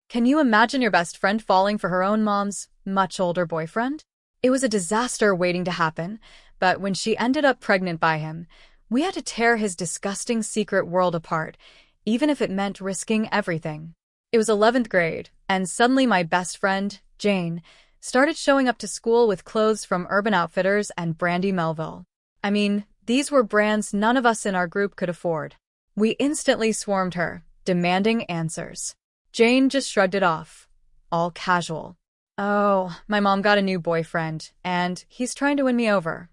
Can you imagine your best friend falling for her own mom's much older boyfriend? It was a disaster waiting to happen, but when she ended up pregnant by him, we had to tear his disgusting secret world apart, even if it meant risking everything. It was 11th grade, and suddenly my best friend, Jane, started showing up to school with clothes from Urban Outfitters and Brandy Melville. I mean, these were brands none of us in our group could afford. We instantly swarmed her, demanding answers. Jane just shrugged it off, all casual. Oh, my mom got a new boyfriend, and he's trying to win me over.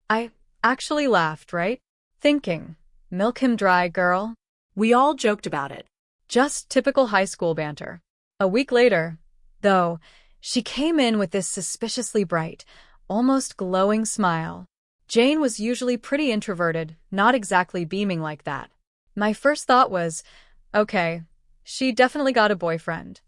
I actually laughed, right? Thinking, milk him dry, girl. We all joked about it. Just typical high school banter. A week later, though, she came in with this suspiciously bright, almost glowing smile. Jane was usually pretty introverted, not exactly beaming like that. My first thought was, okay, she definitely got a boyfriend.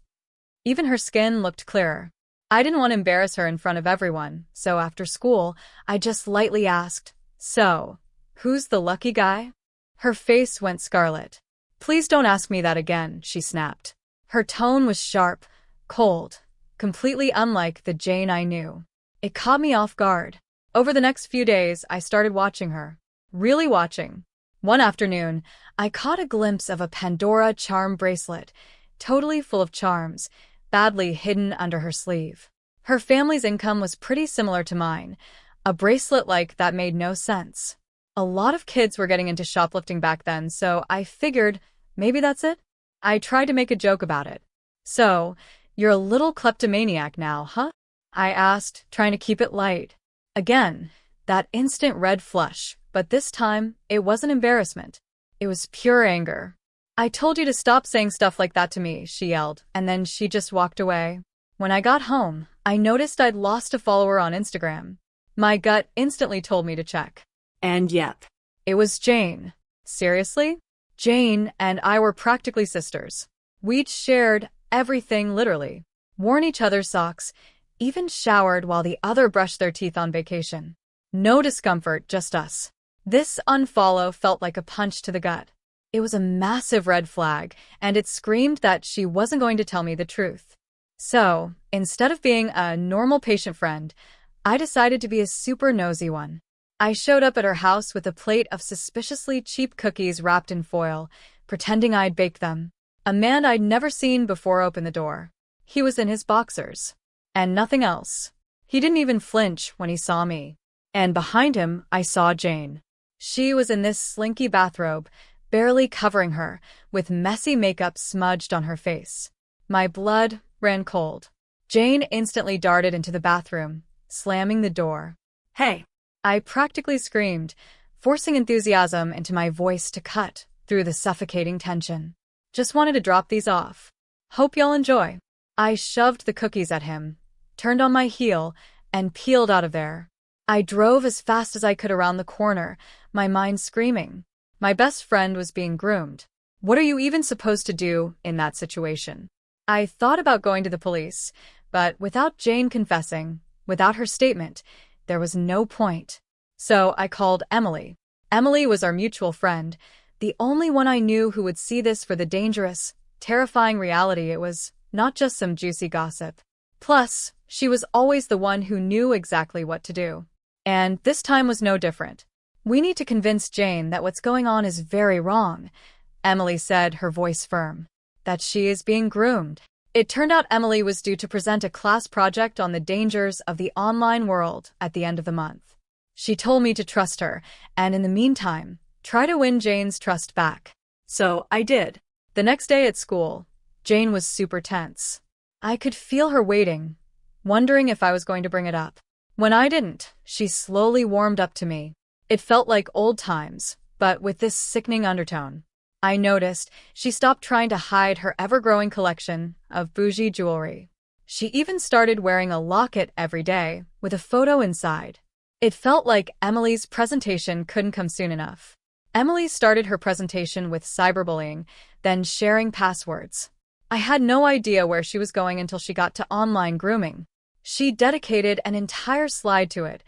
Even her skin looked clearer. I didn't want to embarrass her in front of everyone, so after school, I just lightly asked, "So, who's the lucky guy?" Her face went scarlet. "Please don't ask me that again," she snapped. Her tone was sharp, cold, completely unlike the Jane I knew. It caught me off guard. Over the next few days, I started watching her. Really watching. One afternoon, I caught a glimpse of a Pandora charm bracelet, totally full of charms, badly hidden under her sleeve. Her family's income was pretty similar to mine. A bracelet like that made no sense. A lot of kids were getting into shoplifting back then, so I figured maybe that's it. I tried to make a joke about it. "So, you're a little kleptomaniac now, huh?" I asked, trying to keep it light. Again, that instant red flush, but this time, it wasn't embarrassment. It was pure anger. "I told you to stop saying stuff like that to me," she yelled, and then she just walked away. When I got home, I noticed I'd lost a follower on Instagram. My gut instantly told me to check. And yep. It was Jane. Seriously? Jane and I were practically sisters. We'd shared everything, literally. Worn each other's socks, even showered while the other brushed their teeth on vacation. No discomfort, just us. This unfollow felt like a punch to the gut. It was a massive red flag, and it screamed that she wasn't going to tell me the truth. So, instead of being a normal patient friend, I decided to be a super nosy one. I showed up at her house with a plate of suspiciously cheap cookies wrapped in foil, pretending I'd baked them. A man I'd never seen before opened the door. He was in his boxers. And nothing else. He didn't even flinch when he saw me. And behind him, I saw Jane. She was in this slinky bathrobe, barely covering her, with messy makeup smudged on her face. My blood ran cold. Jane instantly darted into the bathroom, slamming the door. Hey. I practically screamed, forcing enthusiasm into my voice to cut through the suffocating tension. "Just wanted to drop these off. Hope y'all enjoy." I shoved the cookies at him, turned on my heel, and peeled out of there. I drove as fast as I could around the corner, my mind screaming. My best friend was being groomed. What are you even supposed to do in that situation? I thought about going to the police, but without Jane confessing, without her statement, there was no point. So I called Emily. Emily was our mutual friend, the only one I knew who would see this for the dangerous, terrifying reality it was, not just some juicy gossip. Plus, she was always the one who knew exactly what to do. And this time was no different. "We need to convince Jane that what's going on is very wrong," Emily said, her voice firm. "That she is being groomed." It turned out Emily was due to present a class project on the dangers of the online world at the end of the month. She told me to trust her, and in the meantime, try to win Jane's trust back. So I did. The next day at school, Jane was super tense. I could feel her waiting, wondering if I was going to bring it up. When I didn't, she slowly warmed up to me. It felt like old times, but with this sickening undertone. I noticed she stopped trying to hide her ever-growing collection of bougie jewelry. She even started wearing a locket every day, with a photo inside. It felt like Emily's presentation couldn't come soon enough. Emily started her presentation with cyberbullying, then sharing passwords. I had no idea where she was going until she got to online grooming. She dedicated an entire slide to it.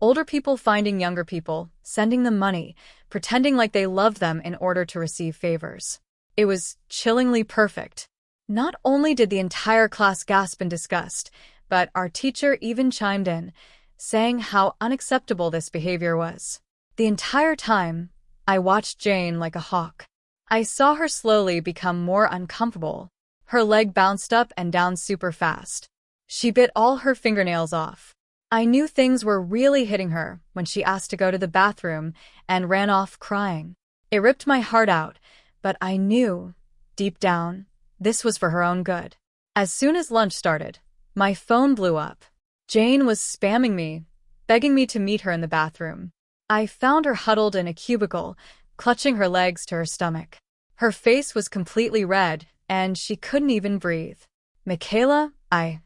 Older people finding younger people, sending them money, pretending like they loved them in order to receive favors. It was chillingly perfect. Not only did the entire class gasp in disgust, but our teacher even chimed in, saying how unacceptable this behavior was. The entire time, I watched Jane like a hawk. I saw her slowly become more uncomfortable. Her leg bounced up and down super fast. She bit all her fingernails off. I knew things were really hitting her when she asked to go to the bathroom and ran off crying. It ripped my heart out, but I knew, deep down, this was for her own good. As soon as lunch started, my phone blew up. Jane was spamming me, begging me to meet her in the bathroom. I found her huddled in a cubicle, clutching her legs to her stomach. Her face was completely red, and she couldn't even breathe. Michaela, I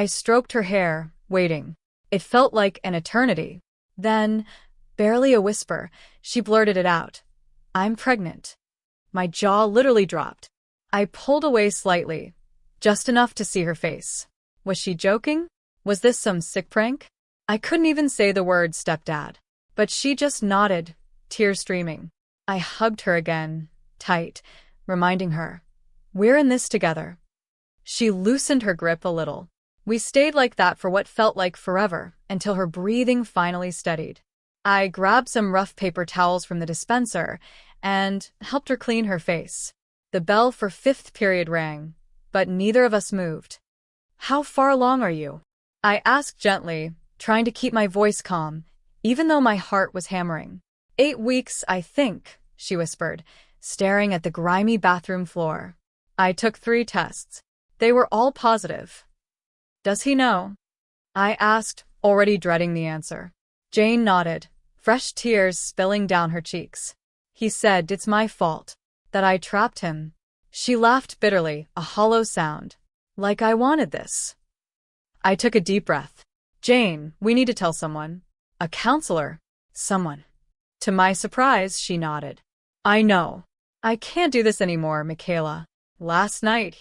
stroked her hair, waiting. It felt like an eternity. Then, barely a whisper, she blurted it out. I'm pregnant. My jaw literally dropped. I pulled away slightly, just enough to see her face. Was she joking? Was this some sick prank? I couldn't even say the word stepdad. But she just nodded, tears streaming. I hugged her again, tight, reminding her, we're in this together. She loosened her grip a little. We stayed like that for what felt like forever, until her breathing finally steadied. I grabbed some rough paper towels from the dispenser and helped her clean her face. The bell for fifth period rang, but neither of us moved. How far along are you? I asked gently, trying to keep my voice calm, even though my heart was hammering. 8 weeks, I think, she whispered, staring at the grimy bathroom floor. I took 3 tests. They were all positive. Does he know? I asked, already dreading the answer. Jane nodded, fresh tears spilling down her cheeks. He said it's my fault, that I trapped him. She laughed bitterly, a hollow sound. Like I wanted this. I took a deep breath. Jane, we need to tell someone. A counselor. Someone. To my surprise, she nodded. I know. I can't do this anymore, Michaela. Last night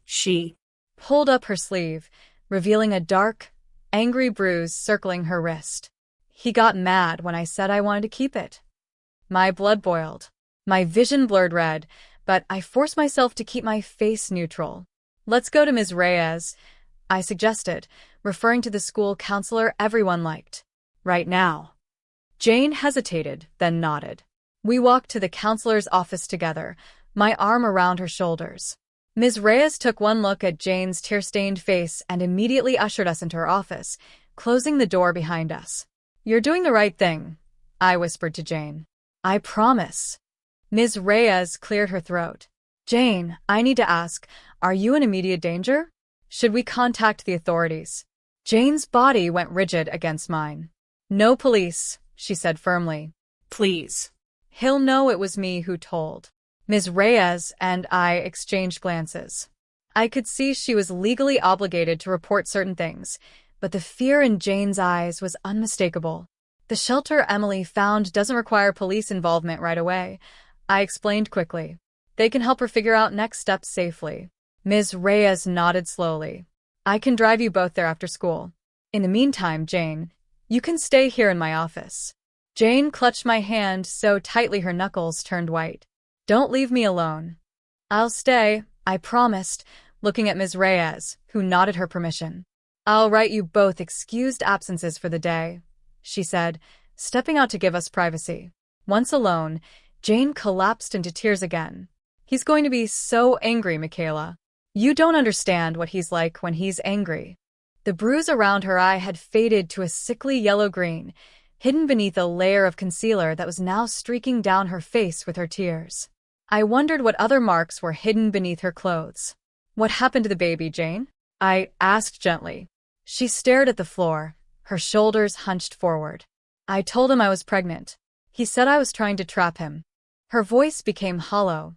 She pulled up her sleeve, revealing a dark, angry bruise circling her wrist. He got mad when I said I wanted to keep it. My blood boiled. My vision blurred red, but I forced myself to keep my face neutral. Let's go to Ms. Reyes, I suggested, referring to the school counselor everyone liked. Right now. Jane hesitated, then nodded. We walked to the counselor's office together, my arm around her shoulders. Ms. Reyes took one look at Jane's tear-stained face and immediately ushered us into her office, closing the door behind us. You're doing the right thing, I whispered to Jane. I promise. Ms. Reyes cleared her throat. Jane, I need to ask, are you in immediate danger? Should we contact the authorities? Jane's body went rigid against mine. No police, she said firmly. Please. He'll know it was me who told. Ms. Reyes and I exchanged glances. I could see she was legally obligated to report certain things, but the fear in Jane's eyes was unmistakable. The shelter Emily found doesn't require police involvement right away, I explained quickly. They can help her figure out next steps safely. Ms. Reyes nodded slowly. I can drive you both there after school. In the meantime, Jane, you can stay here in my office. Jane clutched my hand so tightly her knuckles turned white. Don't leave me alone. I'll stay, I promised, looking at Ms. Reyes, who nodded her permission. I'll write you both excused absences for the day, she said, stepping out to give us privacy. Once alone, Jane collapsed into tears again. He's going to be so angry, Michaela. You don't understand what he's like when he's angry. The bruise around her eye had faded to a sickly yellow-green, hidden beneath a layer of concealer that was now streaking down her face with her tears. I wondered what other marks were hidden beneath her clothes. What happened to the baby, Jane? I asked gently. She stared at the floor, her shoulders hunched forward. I told him I was pregnant. He said I was trying to trap him. Her voice became hollow,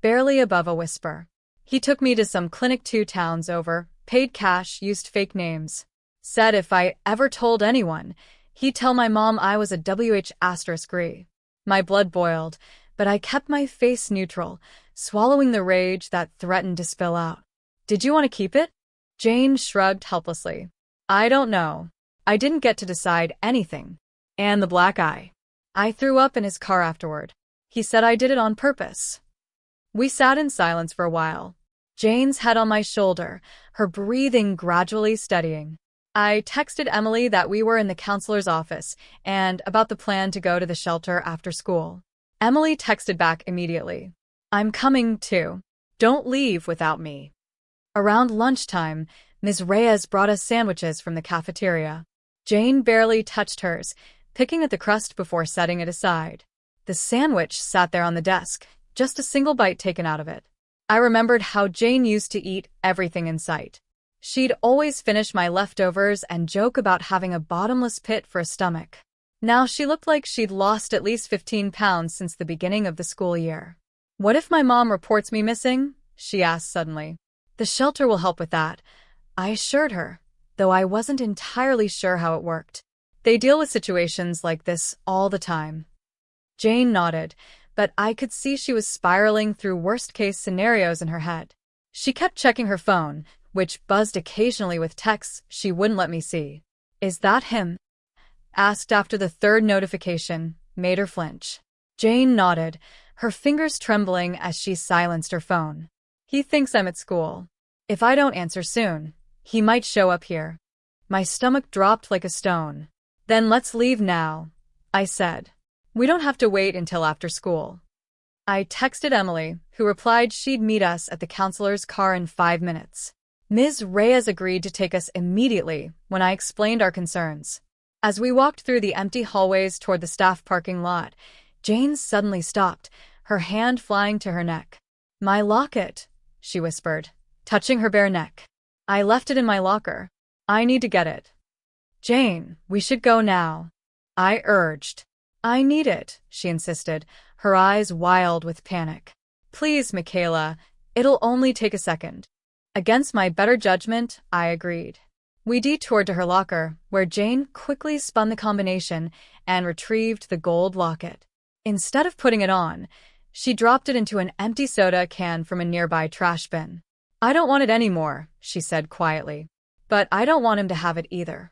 barely above a whisper. He took me to some clinic 2 towns over, paid cash, used fake names. Said if I ever told anyone, he'd tell my mom I was a WH*3. My blood boiled, but I kept my face neutral, swallowing the rage that threatened to spill out. Did you want to keep it? Jane shrugged helplessly. I don't know. I didn't get to decide anything. And the black eye. I threw up in his car afterward. He said I did it on purpose. We sat in silence for a while. Jane's head on my shoulder, her breathing gradually steadying. I texted Emily that we were in the counselor's office and about the plan to go to the shelter after school. Emily texted back immediately. I'm coming too. Don't leave without me. Around lunchtime, Ms. Reyes brought us sandwiches from the cafeteria. Jane barely touched hers, picking at the crust before setting it aside. The sandwich sat there on the desk, just a single bite taken out of it. I remembered how Jane used to eat everything in sight. She'd always finish my leftovers and joke about having a bottomless pit for a stomach. Now she looked like she'd lost at least 15 pounds since the beginning of the school year. What if my mom reports me missing? She asked suddenly. The shelter will help with that, I assured her, though I wasn't entirely sure how it worked. They deal with situations like this all the time. Jane nodded, but I could see she was spiraling through worst-case scenarios in her head. She kept checking her phone, which buzzed occasionally with texts she wouldn't let me see. Is that him? Asked after the third notification, made her flinch. Jane nodded, her fingers trembling as she silenced her phone. He thinks I'm at school. If I don't answer soon, he might show up here. My stomach dropped like a stone. Then let's leave now, I said. We don't have to wait until after school. I texted Emily, who replied she'd meet us at the counselor's car in 5 minutes. Ms. Reyes agreed to take us immediately when I explained our concerns. As we walked through the empty hallways toward the staff parking lot, Jane suddenly stopped, her hand flying to her neck. My locket, she whispered, touching her bare neck. I left it in my locker. I need to get it. Jane, we should go now, I urged. I need it, she insisted, her eyes wild with panic. Please, Michaela, it'll only take a second. Against my better judgment, I agreed. We detoured to her locker, where Jane quickly spun the combination and retrieved the gold locket. Instead of putting it on, she dropped it into an empty soda can from a nearby trash bin. I don't want it anymore, she said quietly. But I don't want him to have it either.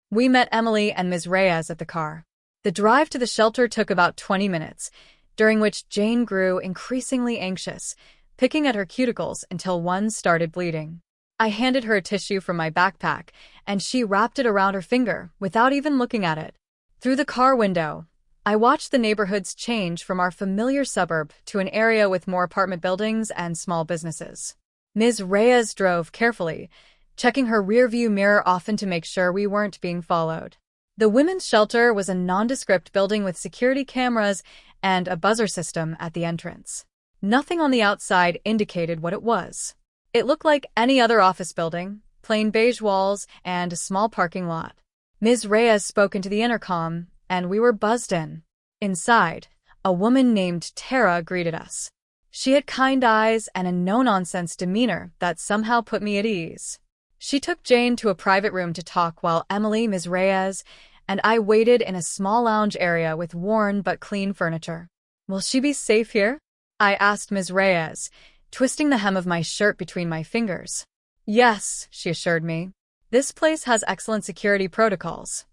We met Emily and Ms. Reyes at the car. The drive to the shelter took about 20 minutes, during which Jane grew increasingly anxious, picking at her cuticles until one started bleeding. I handed her a tissue from my backpack, and she wrapped it around her finger without even looking at it. Through the car window, I watched the neighborhoods change from our familiar suburb to an area with more apartment buildings and small businesses. Ms. Reyes drove carefully, checking her rearview mirror often to make sure we weren't being followed. The women's shelter was a nondescript building with security cameras and a buzzer system at the entrance. Nothing on the outside indicated what it was. It looked like any other office building, plain beige walls and a small parking lot. Ms. Reyes spoke into the intercom, and we were buzzed in. Inside, a woman named Tara greeted us. She had kind eyes and a no-nonsense demeanor that somehow put me at ease. She took Jane to a private room to talk while Emily, Ms. Reyes, and I waited in a small lounge area with worn but clean furniture. Will she be safe here? I asked Ms. Reyes, twisting the hem of my shirt between my fingers. Yes, she assured me. This place has excellent security protocols.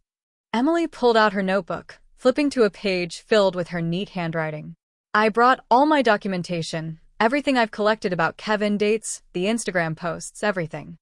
Emily pulled out her notebook, flipping to a page filled with her neat handwriting. I brought all my documentation, everything I've collected about Kevin, dates, the Instagram posts, everything.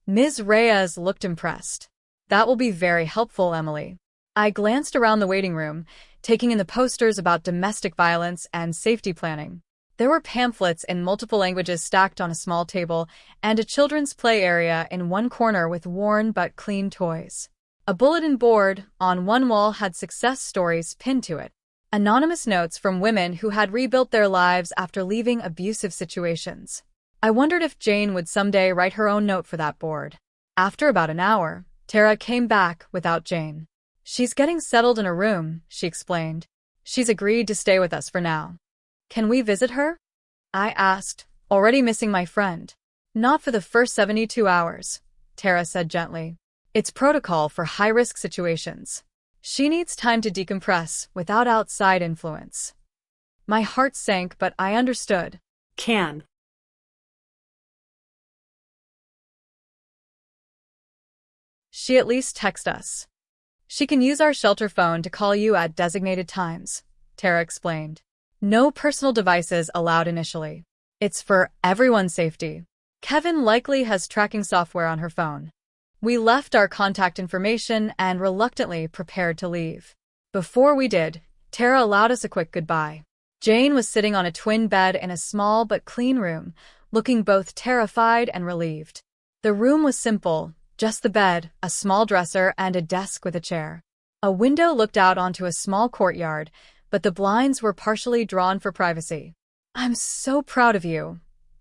Ms. Reyes looked impressed. That will be very helpful, Emily. I glanced around the waiting room, taking in the posters about domestic violence and safety planning. There were pamphlets in multiple languages stacked on a small table and a children's play area in one corner with worn but clean toys. A bulletin board on one wall had success stories pinned to it, anonymous notes from women who had rebuilt their lives after leaving abusive situations. I wondered if Jane would someday write her own note for that board. After about an hour, Tara came back without Jane. She's getting settled in her room, she explained. She's agreed to stay with us for now. Can we visit her? I asked, already missing my friend. Not for the first 72 hours, Tara said gently. It's protocol for high-risk situations. She needs time to decompress without outside influence. My heart sank, but I understood. Can. She at least text us. She can use our shelter phone to call you at designated times, Tara explained. No personal devices allowed initially. It's for everyone's safety. Kevin likely has tracking software on her phone. We left our contact information and reluctantly prepared to leave. Before we did, Tara allowed us a quick goodbye. Jane was sitting on a twin bed in a small but clean room, looking both terrified and relieved. The room was simple, just the bed, a small dresser, and a desk with a chair. A window looked out onto a small courtyard, but the blinds were partially drawn for privacy. "I'm so proud of you,"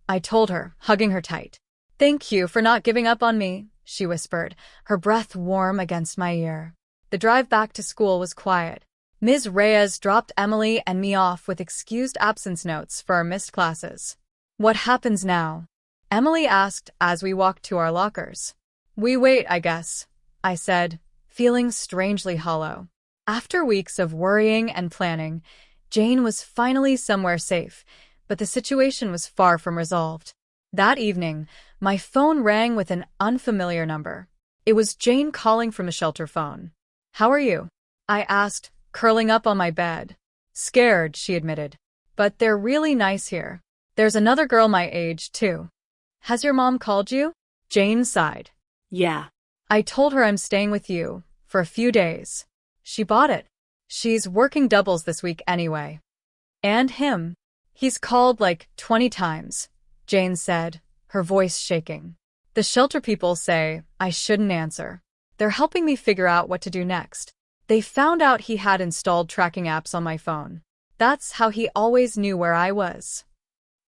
I told her, hugging her tight. "Thank you for not giving up on me," she whispered, her breath warm against my ear. The drive back to school was quiet. Ms. Reyes dropped Emily and me off with excused absence notes for our missed classes. "What happens now?" Emily asked as we walked to our lockers. "We wait, I guess," I said, feeling strangely hollow. After weeks of worrying and planning, Jane was finally somewhere safe, but the situation was far from resolved. That evening, my phone rang with an unfamiliar number. It was Jane calling from a shelter phone. "How are you?" I asked, curling up on my bed. "Scared," she admitted. "But they're really nice here. There's another girl my age, too." "Has your mom called you?" Jane sighed. Yeah. "I told her I'm staying with you for a few days. She bought it. She's working doubles this week anyway." "And him. He's called like 20 times, Jane said, her voice shaking. "The shelter people say I shouldn't answer. They're helping me figure out what to do next. They found out he had installed tracking apps on my phone. That's how he always knew where I was."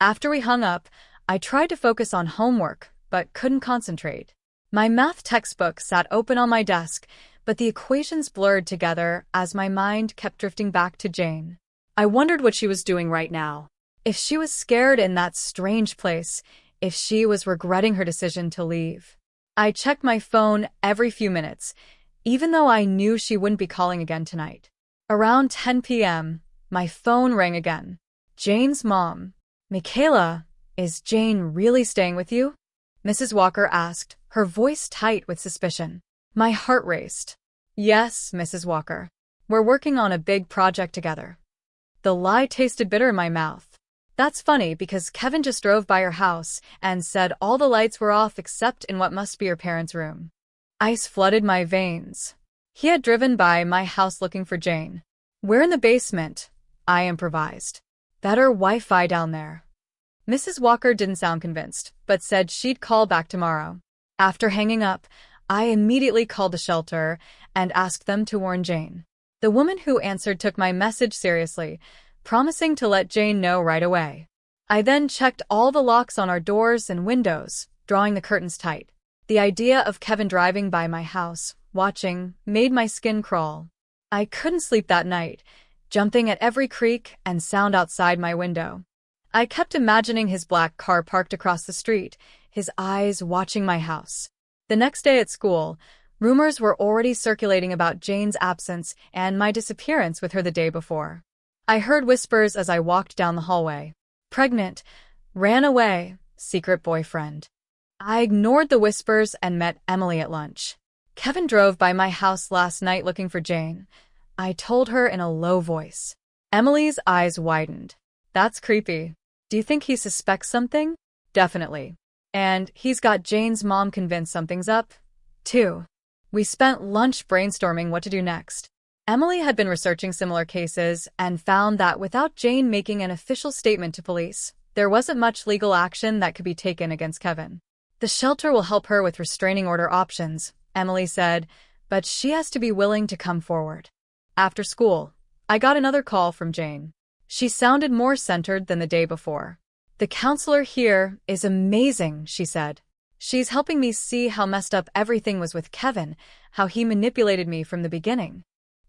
After we hung up, I tried to focus on homework, but couldn't concentrate. My math textbook sat open on my desk, but the equations blurred together as my mind kept drifting back to Jane. I wondered what she was doing right now. If she was scared in that strange place, if she was regretting her decision to leave. I checked my phone every few minutes, even though I knew she wouldn't be calling again tonight. Around 10 p.m., my phone rang again. Jane's mom. "Michaela, is Jane really staying with you?" Mrs. Walker asked, her voice tight with suspicion. My heart raced. "Yes, Mrs. Walker. We're working on a big project together." The lie tasted bitter in my mouth. That's funny because Kevin just drove by her house and said all the lights were off except in what must be her parents' room. Ice flooded my veins. He had driven by my house looking for Jane. "We're in the basement," I improvised. "Better Wi-Fi down there." Mrs. Walker didn't sound convinced, but said she'd call back tomorrow. After hanging up, I immediately called the shelter and asked them to warn Jane. The woman who answered took my message seriously, promising to let Jane know right away. I then checked all the locks on our doors and windows, drawing the curtains tight. The idea of Kevin driving by my house, watching, made my skin crawl. I couldn't sleep that night, jumping at every creak and sound outside my window. I kept imagining his black car parked across the street, his eyes watching my house. The next day at school, rumors were already circulating about Jane's absence and my disappearance with her the day before. I heard whispers as I walked down the hallway. "Pregnant, ran away, secret boyfriend." I ignored the whispers and met Emily at lunch. "Kevin drove by my house last night looking for Jane," I told her in a low voice. Emily's eyes widened. "That's creepy. Do you think he suspects something?" "Definitely. And he's got Jane's mom convinced something's up, too." We spent lunch brainstorming what to do next. Emily had been researching similar cases and found that without Jane making an official statement to police, there wasn't much legal action that could be taken against Kevin. "The shelter will help her with restraining order options," Emily said, "but she has to be willing to come forward." After school, I got another call from Jane. She sounded more centered than the day before. "The counselor here is amazing," she said. "She's helping me see how messed up everything was with Kevin, how he manipulated me from the beginning."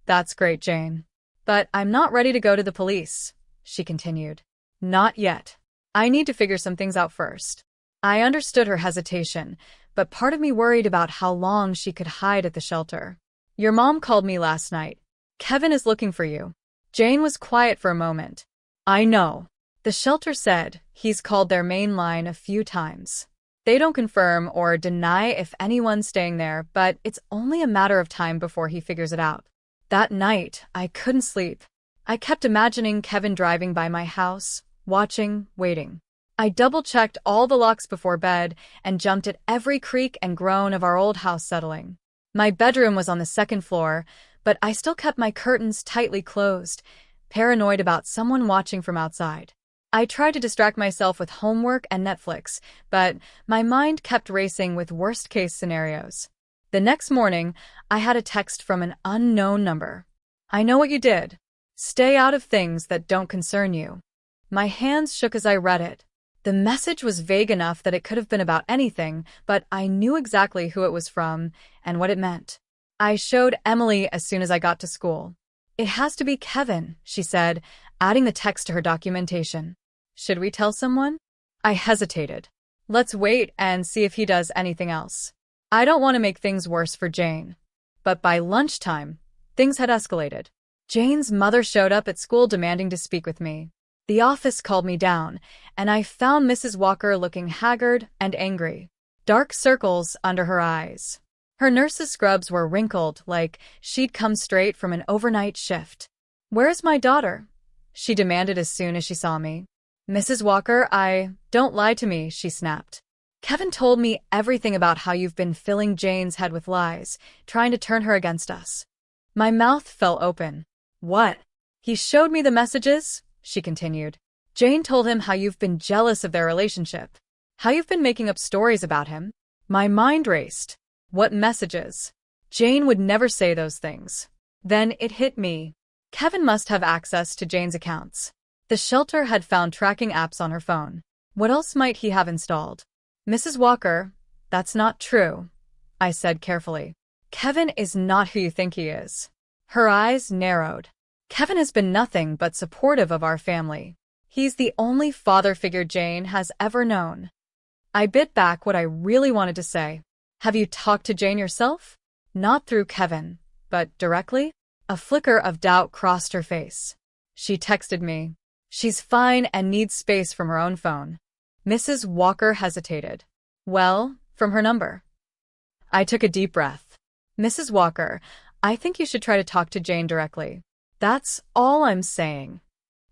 "That's great, Jane. But I'm not ready to go to the police," she continued. "Not yet. I need to figure some things out first." I understood her hesitation, but part of me worried about how long she could hide at the shelter. "Your mom called me last night. Kevin is looking for you." Jane was quiet for a moment. "I know. The shelter said he's called their main line a few times. They don't confirm or deny if anyone's staying there, but it's only a matter of time before he figures it out." That night, I couldn't sleep. I kept imagining Kevin driving by my house, watching, waiting. I double-checked all the locks before bed and jumped at every creak and groan of our old house settling. My bedroom was on the second floor, but I still kept my curtains tightly closed, paranoid about someone watching from outside. I tried to distract myself with homework and Netflix, but my mind kept racing with worst-case scenarios. The next morning, I had a text from an unknown number. "I know what you did. Stay out of things that don't concern you." My hands shook as I read it. The message was vague enough that it could have been about anything, but I knew exactly who it was from and what it meant. I showed Emily as soon as I got to school. "It has to be Kevin," she said, adding the text to her documentation. "Should we tell someone?" I hesitated. "Let's wait and see if he does anything else. I don't want to make things worse for Jane." But by lunchtime, things had escalated. Jane's mother showed up at school demanding to speak with me. The office called me down, and I found Mrs. Walker looking haggard and angry, dark circles under her eyes. Her nurse's scrubs were wrinkled like she'd come straight from an overnight shift. "Where's my daughter?" she demanded as soon as she saw me. "Mrs. Walker, don't lie to me," she snapped. "Kevin told me everything about how you've been filling Jane's head with lies, trying to turn her against us." My mouth fell open. "What?" "He showed me the messages," she continued. "Jane told him how you've been jealous of their relationship, how you've been making up stories about him." My mind raced. What messages? Jane would never say those things. Then it hit me. Kevin must have access to Jane's accounts. The shelter had found tracking apps on her phone. What else might he have installed? "Mrs. Walker, that's not true," I said carefully. "Kevin is not who you think he is." Her eyes narrowed. "Kevin has been nothing but supportive of our family. He's the only father figure Jane has ever known." I bit back what I really wanted to say. "Have you talked to Jane yourself?" "Not through Kevin, but directly?" A flicker of doubt crossed her face. "She texted me. She's fine and needs space from her own phone." Mrs. Walker hesitated. "Well, from her number." I took a deep breath. "Mrs. Walker, I think you should try to talk to Jane directly. That's all I'm saying."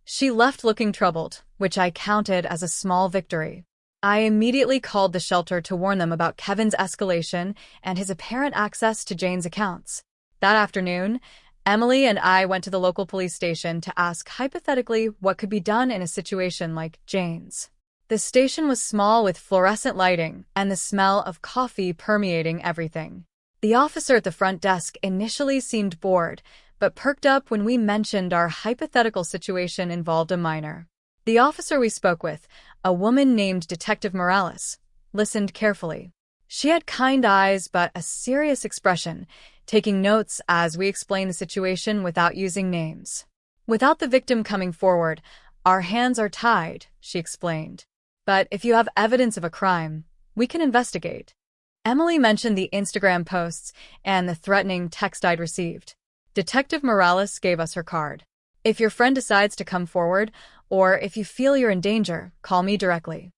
She left looking troubled, which I counted as a small victory. I immediately called the shelter to warn them about Kevin's escalation and his apparent access to Jane's accounts. That afternoon, Emily and I went to the local police station to ask hypothetically what could be done in a situation like Jane's. The station was small with fluorescent lighting and the smell of coffee permeating everything. The officer at the front desk initially seemed bored, but perked up when we mentioned our hypothetical situation involved a minor. The officer we spoke with, a woman named Detective Morales, listened carefully. She had kind eyes but a serious expression, taking notes as we explained the situation without using names. "Without the victim coming forward, our hands are tied," she explained. "But if you have evidence of a crime, we can investigate." Emily mentioned the Instagram posts and the threatening text I'd received. Detective Morales gave us her card. "If your friend decides to come forward, or if you feel you're in danger, call me directly."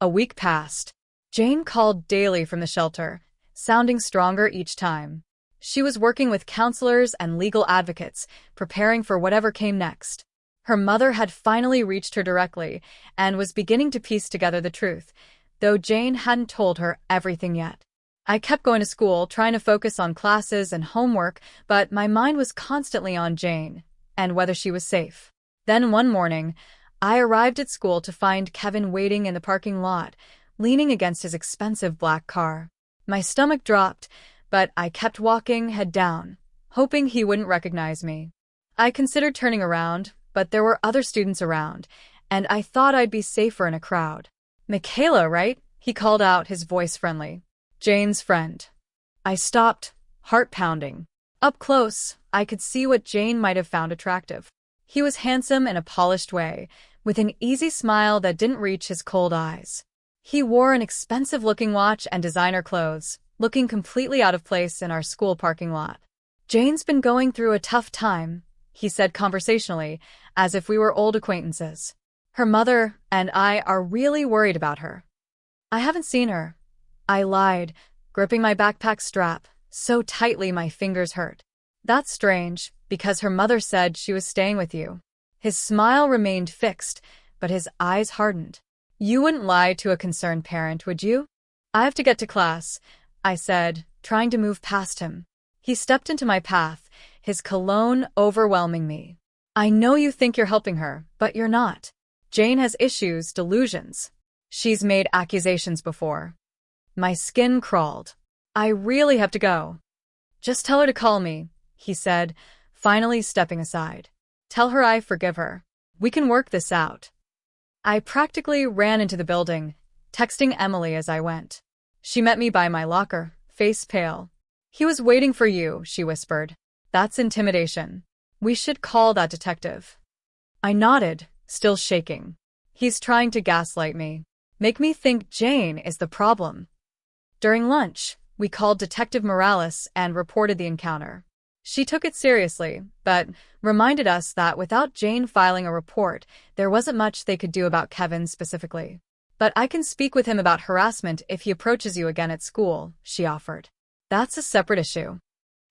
A week passed. Jane called daily from the shelter, sounding stronger each time. She was working with counselors and legal advocates, preparing for whatever came next. Her mother had finally reached her directly and was beginning to piece together the truth, though Jane hadn't told her everything yet. I kept going to school, trying to focus on classes and homework, but my mind was constantly on Jane and whether she was safe. Then one morning, I arrived at school to find Kevin waiting in the parking lot, leaning against his expensive black car. My stomach dropped, but I kept walking, head down, hoping he wouldn't recognize me. I considered turning around, but there were other students around, and I thought I'd be safer in a crowd. "Michaela, right?" he called out, his voice friendly. "Jane's friend." I stopped, heart pounding. Up close, I could see what Jane might have found attractive. He was handsome in a polished way, with an easy smile that didn't reach his cold eyes. He wore an expensive-looking watch and designer clothes, looking completely out of place in our school parking lot. "Jane's been going through a tough time," he said conversationally, as if we were old acquaintances. "Her mother and I are really worried about her." "I haven't seen her," I lied, gripping my backpack strap so tightly my fingers hurt. "That's strange, Because her mother said she was staying with you. His smile remained fixed, but his eyes hardened. You wouldn't lie to a concerned parent, would you? I have to get to class, I said, trying to move past him. He stepped into my path, his cologne overwhelming me. I know you think you're helping her, but you're not. Jane has issues, delusions. She's made accusations before. My skin crawled. I really have to go. Just tell her to call me, he said, finally stepping aside. Tell her I forgive her. We can work this out. I practically ran into the building, texting Emily as I went. She met me by my locker, face pale. He was waiting for you, she whispered. That's intimidation. We should call that detective. I nodded, still shaking. He's trying to gaslight me. Make me think Jane is the problem. During lunch, we called Detective Morales and reported the encounter. She took it seriously, but reminded us that without Jane filing a report, there wasn't much they could do about Kevin specifically. But I can speak with him about harassment if he approaches you again at school, she offered. That's a separate issue.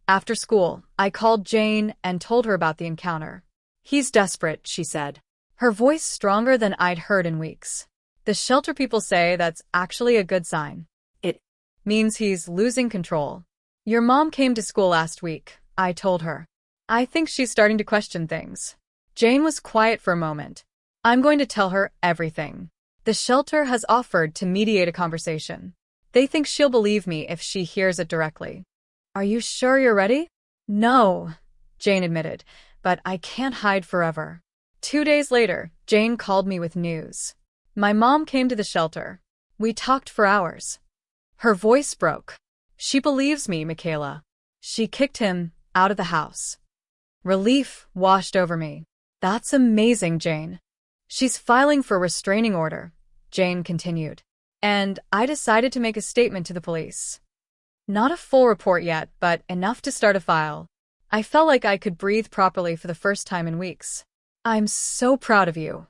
After school, I called Jane and told her about the encounter. He's desperate, she said. Her voice stronger than I'd heard in weeks. The shelter people say that's actually a good sign. It means he's losing control. Your mom came to school last week, I told her. I think she's starting to question things. Jane was quiet for a moment. I'm going to tell her everything. The shelter has offered to mediate a conversation. They think she'll believe me if she hears it directly. Are you sure you're ready? No, Jane admitted, but I can't hide forever. 2 days later, Jane called me with news. My mom came to the shelter. We talked for hours. Her voice broke. She believes me, Michaela. She kicked him out of the house. Relief washed over me. That's amazing, Jane. She's filing for a restraining order, Jane continued. And I decided to make a statement to the police. Not a full report yet, but enough to start a file. I felt like I could breathe properly for the first time in weeks. I'm so proud of you.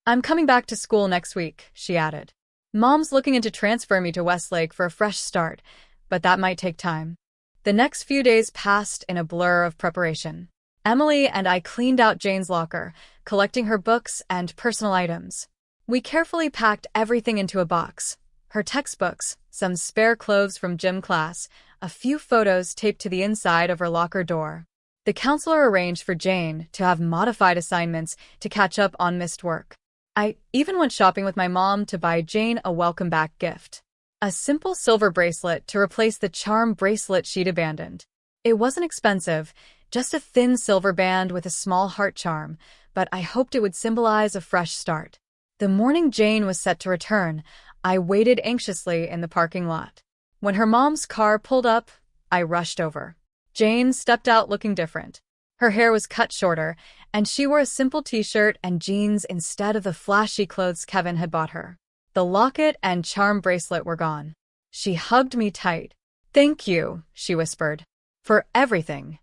I'm coming back to school next week, she added. Mom's looking into transferring me to Westlake for a fresh start, but that might take time. The next few days passed in a blur of preparation. Emily and I cleaned out Jane's locker, collecting her books and personal items. We carefully packed everything into a box. Her textbooks, some spare clothes from gym class, a few photos taped to the inside of her locker door. The counselor arranged for Jane to have modified assignments to catch up on missed work. I even went shopping with my mom to buy Jane a welcome-back gift. A simple silver bracelet to replace the charm bracelet she'd abandoned. It wasn't expensive, just a thin silver band with a small heart charm, but I hoped it would symbolize a fresh start. The morning Jane was set to return, I waited anxiously in the parking lot. When her mom's car pulled up, I rushed over. Jane stepped out looking different. Her hair was cut shorter, and she wore a simple t-shirt and jeans instead of the flashy clothes Kevin had bought her. The locket and charm bracelet were gone. She hugged me tight. Thank you, she whispered, for everything.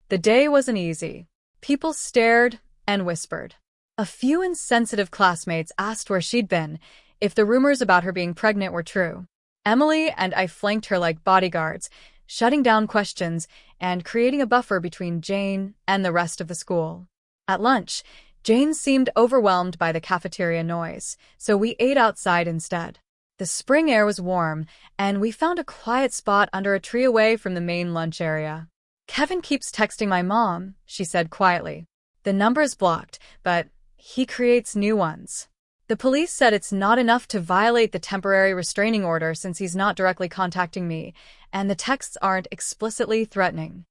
The day wasn't easy. People stared and whispered. A few insensitive classmates asked where she'd been, if the rumors about her being pregnant were true. Emily and I flanked her like bodyguards, shutting down questions and creating a buffer between Jane and the rest of the school. At lunch, Jane seemed overwhelmed by the cafeteria noise, so we ate outside instead. The spring air was warm, and we found a quiet spot under a tree away from the main lunch area. Kevin keeps texting my mom, she said quietly. The number is blocked, but he creates new ones. The police said it's not enough to violate the temporary restraining order since he's not directly contacting me, and the texts aren't explicitly threatening.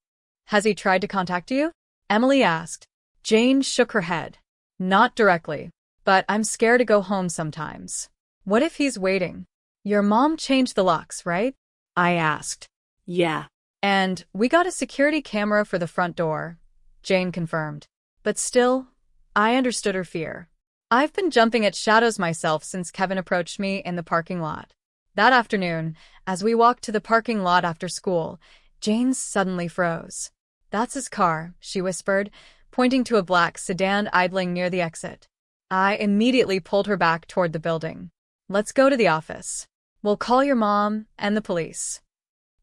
Has he tried to contact you? Emily asked. Jane shook her head. Not directly, but I'm scared to go home sometimes. What if he's waiting? Your mom changed the locks, right? I asked. Yeah. And we got a security camera for the front door, Jane confirmed. But still, I understood her fear. I've been jumping at shadows myself since Kevin approached me in the parking lot. That afternoon, as we walked to the parking lot after school, Jane suddenly froze. That's his car, she whispered, pointing to a black sedan idling near the exit. I immediately pulled her back toward the building. Let's go to the office. We'll call your mom and the police.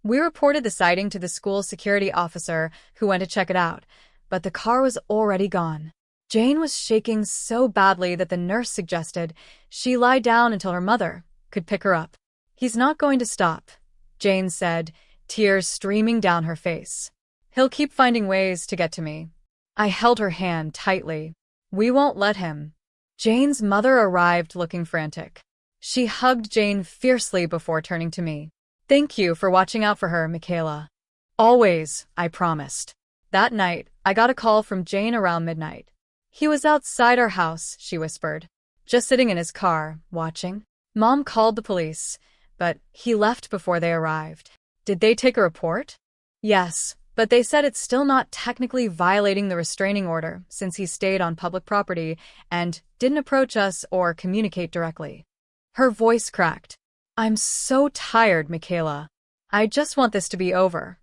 We reported the sighting to the school security officer who went to check it out, but the car was already gone. Jane was shaking so badly that the nurse suggested she lie down until her mother could pick her up. "He's not going to stop," Jane said, tears streaming down her face. "He'll keep finding ways to get to me." I held her hand tightly. "We won't let him." Jane's mother arrived looking frantic. She hugged Jane fiercely before turning to me. "Thank you for watching out for her, Michaela." "Always," I promised. That night, I got a call from Jane around midnight. "He was outside our house," she whispered, "just sitting in his car, watching." Mom called the police, but he left before they arrived. "Did they take a report?" "Yes, but they said it's still not technically violating the restraining order since he stayed on public property and didn't approach us or communicate directly." Her voice cracked. "I'm so tired, Michaela. I just want this to be over."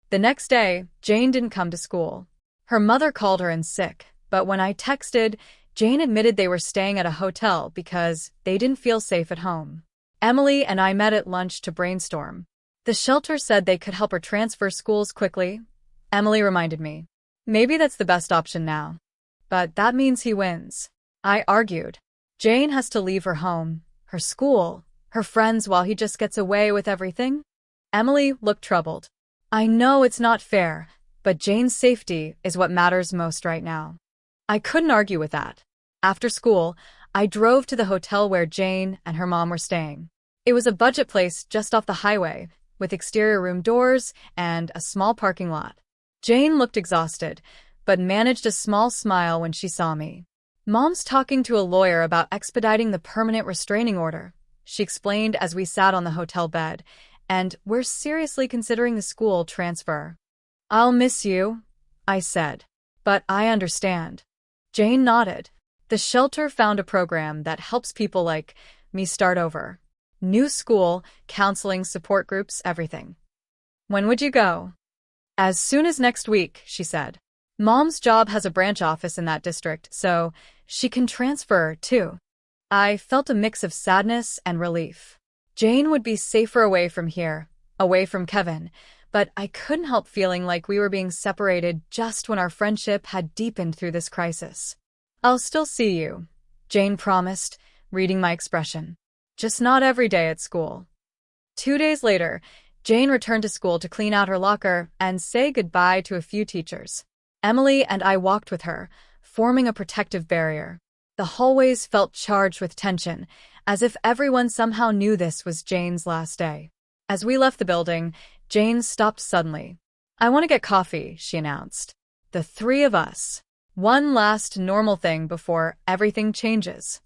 The next day, Jane didn't come to school. Her mother called her in sick, but when I texted, Jane admitted they were staying at a hotel because they didn't feel safe at home. Emily and I met at lunch to brainstorm. The shelter said they could help her transfer schools quickly. Emily reminded me. "Maybe that's the best option now. But that means he wins." I argued. Jane has to leave her home, her school, her friends while he just gets away with everything? Emily looked troubled. "I know it's not fair, but Jane's safety is what matters most right now." I couldn't argue with that. After school, I drove to the hotel where Jane and her mom were staying. It was a budget place just off the highway, with exterior room doors and a small parking lot. Jane looked exhausted, but managed a small smile when she saw me. "Mom's talking to a lawyer about expediting the permanent restraining order," she explained as we sat on the hotel bed, "and we're seriously considering the school transfer." "I'll miss you," I said, "but I understand." Jane nodded. The shelter found a program that helps people like me start over. New school, counseling, support groups, everything. "When would you go?" "As soon as next week," she said. "Mom's job has a branch office in that district, so she can transfer, too." I felt a mix of sadness and relief. Jane would be safer away from here, away from Kevin, but I couldn't help feeling like we were being separated just when our friendship had deepened through this crisis. "I'll still see you," Jane promised, reading my expression. "Just not every day at school." 2 days later, Jane returned to school to clean out her locker and say goodbye to a few teachers. Emily and I walked with her, forming a protective barrier. The hallways felt charged with tension, as if everyone somehow knew this was Jane's last day. As we left the building, Jane stopped suddenly. "I want to get coffee," she announced. "The three of us. One last normal thing before everything changes."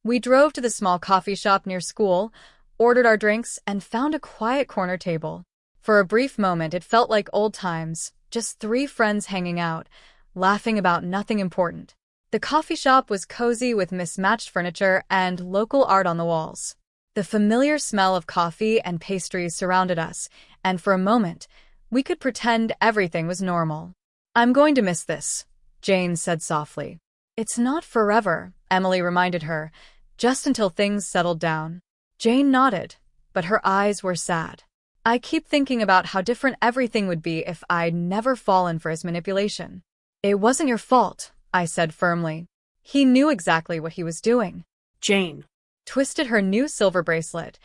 We drove to the small coffee shop near school, ordered our drinks, and found a quiet corner table. For a brief moment, it felt like old times, just three friends hanging out, laughing about nothing important. The coffee shop was cozy with mismatched furniture and local art on the walls. The familiar smell of coffee and pastries surrounded us, and for a moment, we could pretend everything was normal. "I'm going to miss this," Jane said softly. "It's not forever," Emily reminded her, "just until things settled down." Jane nodded, but her eyes were sad. "I keep thinking about how different everything would be if I'd never fallen for his manipulation." "It wasn't your fault," I said firmly. "He knew exactly what he was doing." Jane twisted her new silver bracelet,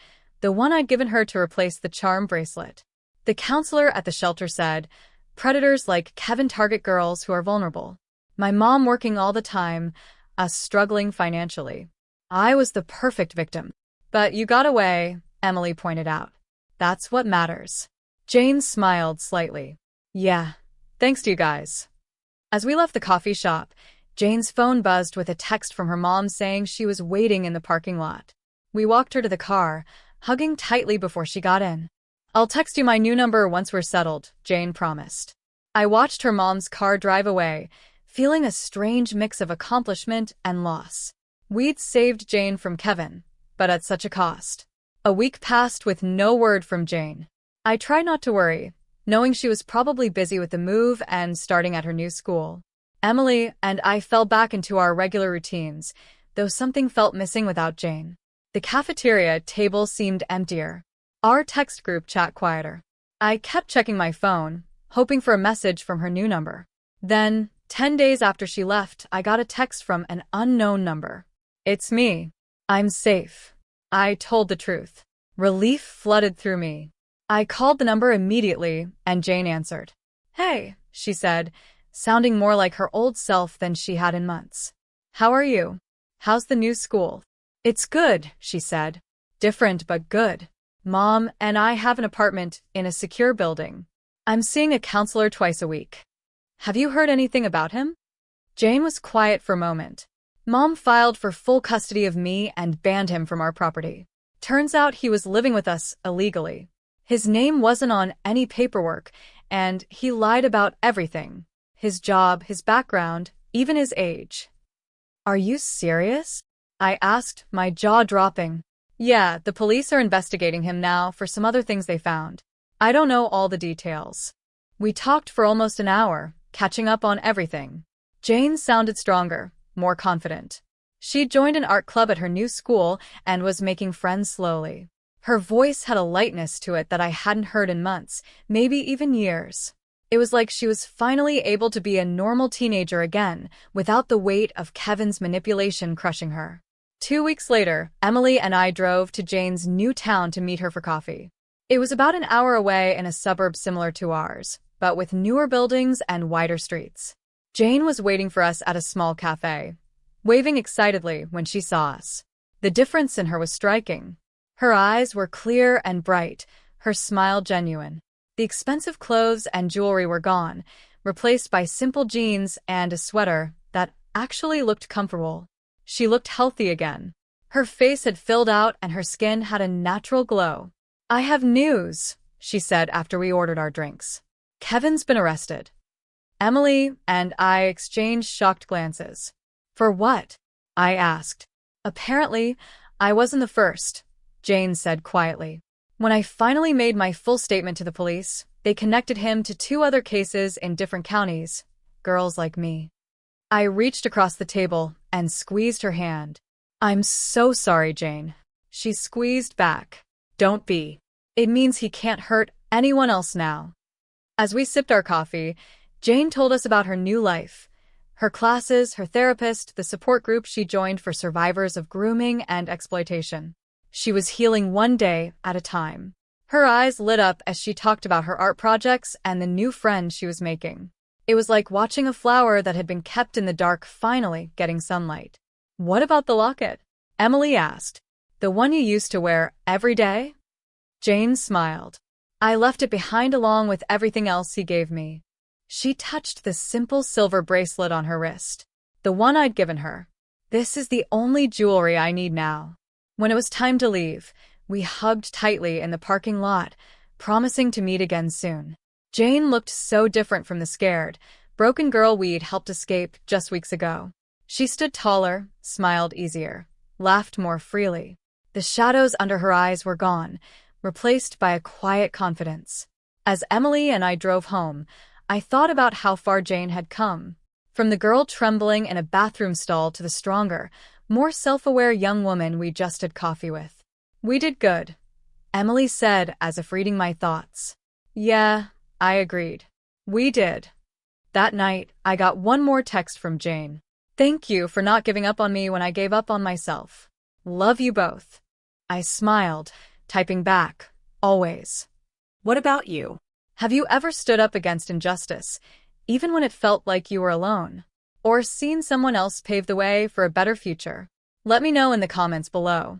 the one I'd given her to replace the charm bracelet. The counselor at the shelter said, "Predators like Kevin target girls who are vulnerable. My mom working all the time, us struggling financially. I was the perfect victim. But you got away," Emily pointed out. "That's what matters." Jane smiled slightly. "Yeah, thanks to you guys." As we left the coffee shop, Jane's phone buzzed with a text from her mom saying she was waiting in the parking lot. We walked her to the car, hugging tightly before she got in. "I'll text you my new number once we're settled," Jane promised. I watched her mom's car drive away, feeling a strange mix of accomplishment and loss. We'd saved Jane from Kevin, but at such a cost. A week passed with no word from Jane. I tried not to worry, knowing she was probably busy with the move and starting at her new school. Emily and I fell back into our regular routines, though something felt missing without Jane. The cafeteria table seemed emptier. Our text group chat quieter. I kept checking my phone, hoping for a message from her new number. Then, 10 days after she left, I got a text from an unknown number. It's me. I'm safe. I told the truth. Relief flooded through me. I called the number immediately, and Jane answered. Hey, she said, sounding more like her old self than she had in months. How are you? How's the new school? It's good, she said. Different but good. Mom and I have an apartment in a secure building. I'm seeing a counselor twice a week. Have you heard anything about him? Jane was quiet for a moment. Mom filed for full custody of me and banned him from our property. Turns out he was living with us illegally. His name wasn't on any paperwork, and he lied about everything. His job, his background, even his age. Are you serious? I asked, my jaw dropping. Yeah, the police are investigating him now for some other things they found. I don't know all the details. We talked for almost an hour, catching up on everything. Jane sounded stronger, more confident. She'd joined an art club at her new school and was making friends slowly. Her voice had a lightness to it that I hadn't heard in months, maybe even years. It was like she was finally able to be a normal teenager again, without the weight of Kevin's manipulation crushing her. 2 weeks later, Emily and I drove to Jane's new town to meet her for coffee. It was about an hour away in a suburb similar to ours, but with newer buildings and wider streets. Jane was waiting for us at a small cafe, waving excitedly when she saw us. The difference in her was striking. Her eyes were clear and bright, her smile genuine. The expensive clothes and jewelry were gone, replaced by simple jeans and a sweater that actually looked comfortable. She looked healthy again. Her face had filled out and her skin had a natural glow. I have news, she said after we ordered our drinks. Kevin's been arrested. Emily and I exchanged shocked glances. For what? I asked. Apparently, I wasn't the first, Jane said quietly. When I finally made my full statement to the police, they connected him to 2 other cases in different counties, girls like me. I reached across the table and squeezed her hand. I'm so sorry, Jane. She squeezed back. Don't be. It means he can't hurt anyone else now. As we sipped our coffee, Jane told us about her new life. Her classes, her therapist, the support group she joined for survivors of grooming and exploitation. She was healing one day at a time. Her eyes lit up as she talked about her art projects and the new friends she was making. It was like watching a flower that had been kept in the dark finally getting sunlight. What about the locket? Emily asked. The one you used to wear every day? Jane smiled. I left it behind along with everything else he gave me. She touched the simple silver bracelet on her wrist. The one I'd given her. This is the only jewelry I need now. When it was time to leave, we hugged tightly in the parking lot, promising to meet again soon. Jane looked so different from the scared, broken girl we'd helped escape just weeks ago. She stood taller, smiled easier, laughed more freely. The shadows under her eyes were gone, replaced by a quiet confidence. As Emily and I drove home, I thought about how far Jane had come. From the girl trembling in a bathroom stall to the stronger, more self-aware young woman we just had coffee with. We did good, Emily said as if reading my thoughts. Yeah, I agreed. We did. That night, I got one more text from Jane. Thank you for not giving up on me when I gave up on myself. Love you both. I smiled, typing back, always. What about you? Have you ever stood up against injustice, even when it felt like you were alone? Or seen someone else pave the way for a better future? Let me know in the comments below.